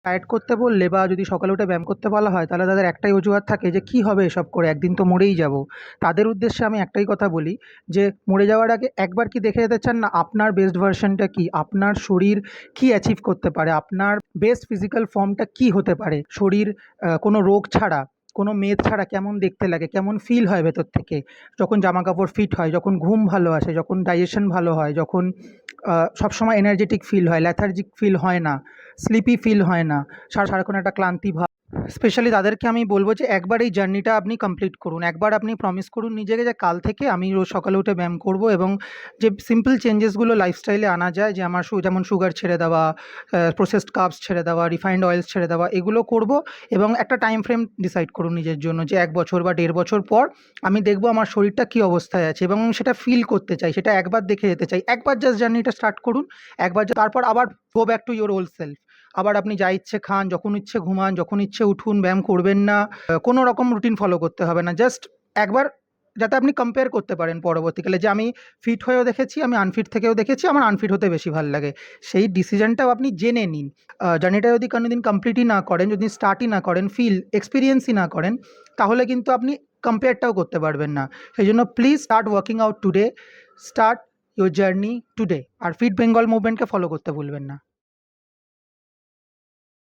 Diet করতে বললে বা যদি সকালে উঠে ব্যায়াম করতে বলা হয় তাহলে তাদের একটাই অজুহাত থাকে যে কী হবে এসব করে, একদিন তো মরেই যাব। তাদের উদ্দেশ্যে আমি একটাই কথা বলি যে মরে যাওয়ার আগে একবার কি দেখে যেতে চান না আপনার বেস্ট ভার্সনটা কী, আপনার শরীর কী অ্যাচিভ করতে পারে, আপনার বেস্ট ফিজিক্যাল ফর্মটা কী হতে পারে, শরীর কোনো রোগ ছাড়া, কোনো মেদ ছাড়া কেমন দেখতে লাগে, কেমন ফিল হয় ভেতর থেকে যখন জামা কাপড় ফিট হয়, যখন ঘুম ভালো আসে, যখন ডাইজেশন ভালো হয়, যখন সবসময় এনার্জেটিক ফিল হয়, ল্যাথার্জিক ফিল হয় না, স্লিপি ফিল হয় না, সারাক্ষণ একটা ক্লান্তি ভাব। স্পেশালি তাদেরকে আমি বলব যে একবার এই জার্নিটা আপনি কমপ্লিট করুন। একবার আপনি প্রমিস করুন নিজেকে যে কাল থেকে আমি রোজ সকালে উঠে ব্যায়াম করব, এবং যে সিম্পল চেঞ্জেসগুলো লাইফস্টাইলে আনা যায়, যে আমার যেমন সুগার ছেড়ে দেওয়া, প্রসেসড কার্বস ছেড়ে দেওয়া, রিফাইন্ড অয়েলস ছেড়ে দেওয়া, এগুলো করব। এবং একটা টাইম ফ্রেম ডিসাইড করুন নিজের জন্য যে ১ বছর বা ১.৫ বছর পর আমি দেখব আমার শরীরটা কী অবস্থায় আছে এবং সেটা ফিল করতে চাই, সেটা একবার দেখে যেতে চাই। একবার জাস্ট জার্নিটা স্টার্ট করুন। একবার তারপর আবার go back to your old self. আবার আপনি যা ইচ্ছে খান, যখন ইচ্ছে ঘুমান, যখন ইচ্ছে উঠুন, ব্যায়াম করবেন না। কোনো রকম রুটিন ফলো করতে হবে না। জাস্ট একবার, যাতে আপনি কম্পেয়ার করতে পারেন পরবর্তীকালে যে আমি ফিট হয়েও দেখেছি, আমি আনফিট থেকেও দেখেছি, আমার আনফিট হতে বেশি ভাল লাগে। সেই ডিসিশনটাও আপনি জেনে নিন। জার্নিটা যদি কোনোদিন কমপ্লিটই না করেন, যদি স্টার্টই না করেন, এক্সপেরিয়েন্সই না করেন, তাহলে কিন্তু আপনি কম্পেয়ারটাও করতে পারবেন না। সেই জন্য please start working out today, start your journey today. আর ফিট বেঙ্গল মুভমেন্টকে ফলো করতে ভুলবেন না।